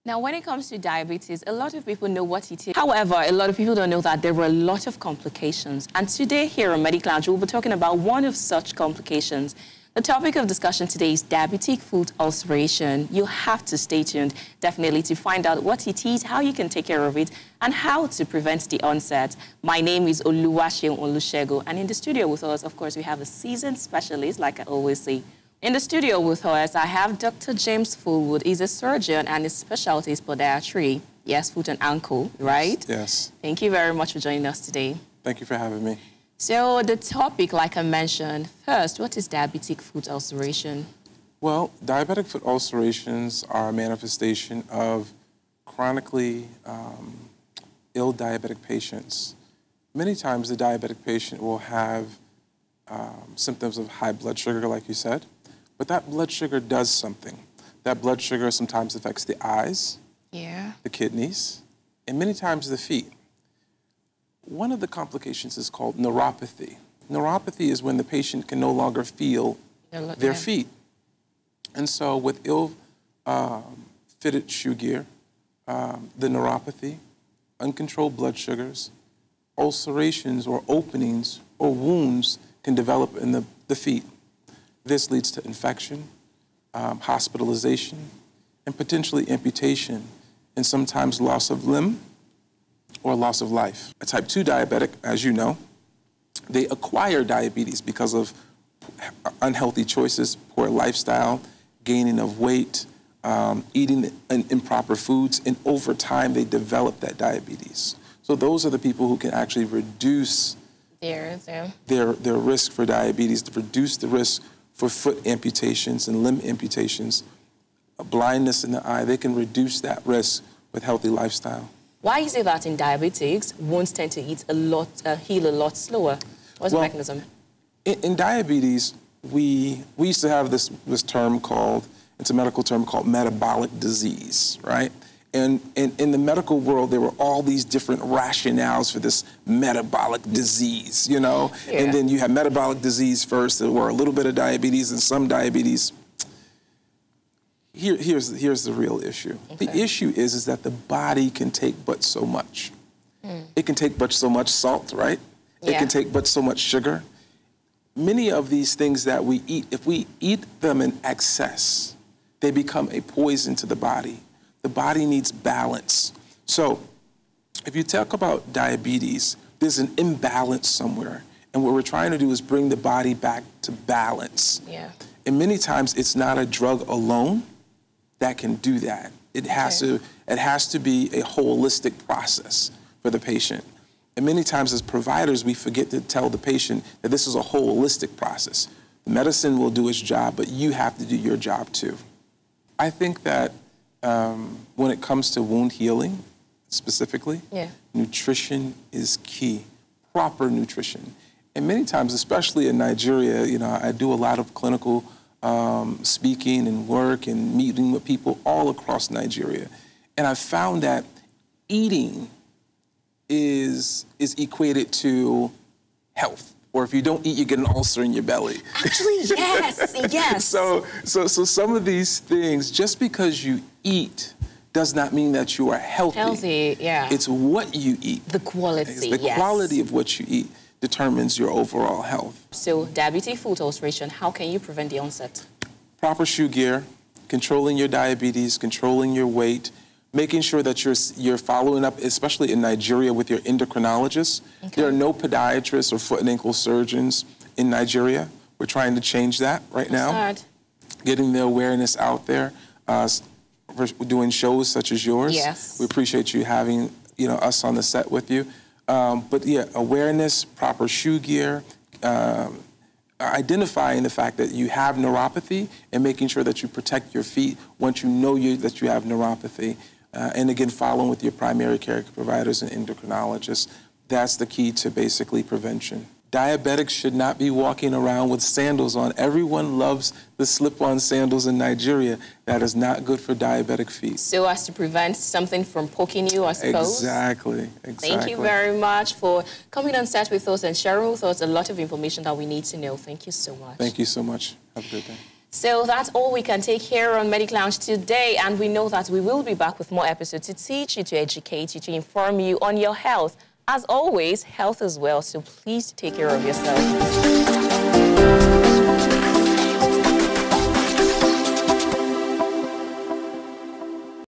Now, when it comes to diabetes, a lot of people know what it is. However, a lot of people don't know that there are a lot of complications. And today here on Medical Lounge, we'll be talking about one of such complications. The topic of discussion today is diabetic foot ulceration. You have to stay tuned, definitely, to find out what it is, how you can take care of it, and how to prevent the onset. My name is Oluwaseun Olusegun, and in the studio with us, of course, we have a seasoned specialist, like I always say. In the studio with us, I have Dr. James Fullwood. He's a surgeon and his specialty is podiatry. Yes, foot and ankle, right? Yes. Thank you very much for joining us today. Thank you for having me. So the topic, like I mentioned, first, what is diabetic foot ulceration? Well, diabetic foot ulcerations are a manifestation of chronically ill diabetic patients. Many times the diabetic patient will have symptoms of high blood sugar, like you said. But that blood sugar does something. That blood sugar sometimes affects the eyes, the kidneys, and many times the feet. One of the complications is called neuropathy. Neuropathy is when the patient can no longer feel their feet. And so with ill-fitted shoe gear, the neuropathy, uncontrolled blood sugars, ulcerations or openings or wounds can develop in the feet. This leads to infection, hospitalization, and potentially amputation, and sometimes loss of limb or loss of life. A type 2 diabetic, as you know, they acquire diabetes because of unhealthy choices, poor lifestyle, gaining of weight, eating improper foods, and over time they develop that diabetes. So those are the people who can actually reduce their risk for diabetes, to reduce the risk for foot amputations and limb amputations, blindness in the eye. They can reduce that risk with healthy lifestyle. Why is it that in diabetics, wounds tend to heal a lot slower? What's the mechanism? In diabetes, we used to have this term called, it's a medical term called metabolic disease, right? And in the medical world, there were all these different rationales for this metabolic disease, you know? Yeah. And then you have metabolic disease first, there were a little bit of diabetes and some diabetes. Here's the real issue. Okay. The issue is that the body can take but so much. It can take but so much salt, right? Yeah. It can take but so much sugar. Many of these things that we eat, if we eat them in excess, they become a poison to the body. The body needs balance. So if you talk about diabetes, there's an imbalance somewhere. And what we're trying to do is bring the body back to balance. Yeah. And many times it's not a drug alone that can do that. It has to be a holistic process for the patient. And many times as providers, we forget to tell the patient that this is a holistic process. The medicine will do its job, but you have to do your job too. I think that when it comes to wound healing, specifically, nutrition is key, proper nutrition. And many times, especially in Nigeria, you know, I do a lot of clinical speaking and work and meeting with people all across Nigeria. And I've found that eating is equated to health. Or if you don't eat, you get an ulcer in your belly. Actually, yes, yes. So some of these things, just because you eat, does not mean that you are healthy. Healthy, yeah. It's what you eat. The quality, the quality of what you eat determines your overall health. So diabetic foot ulceration, how can you prevent the onset? Proper shoe gear, controlling your diabetes, controlling your weight, making sure that you're following up, especially in Nigeria, with your endocrinologist. Okay. There are no podiatrists or foot and ankle surgeons in Nigeria. We're trying to change that right now. Sad. Getting the awareness out there. We're doing shows such as yours. Yes. We appreciate you having us on the set with you. But yeah, awareness, proper shoe gear, identifying the fact that you have neuropathy and making sure that you protect your feet once you know that you have neuropathy. And again, following with your primary care providers and endocrinologists. That's the key to basically prevention. Diabetics should not be walking around with sandals on. Everyone loves the slip-on sandals in Nigeria. That is not good for diabetic feet. So as to prevent something from poking you, I suppose? Exactly. Thank you very much for coming on set with us and sharing with us a lot of information that we need to know. Thank you so much. Thank you so much. Have a good day. So that's all we can take here on Medical Lounge today, and we know that we will be back with more episodes to teach you, to educate you, to inform you on your health. As always, health is wealth, so please take care of yourself.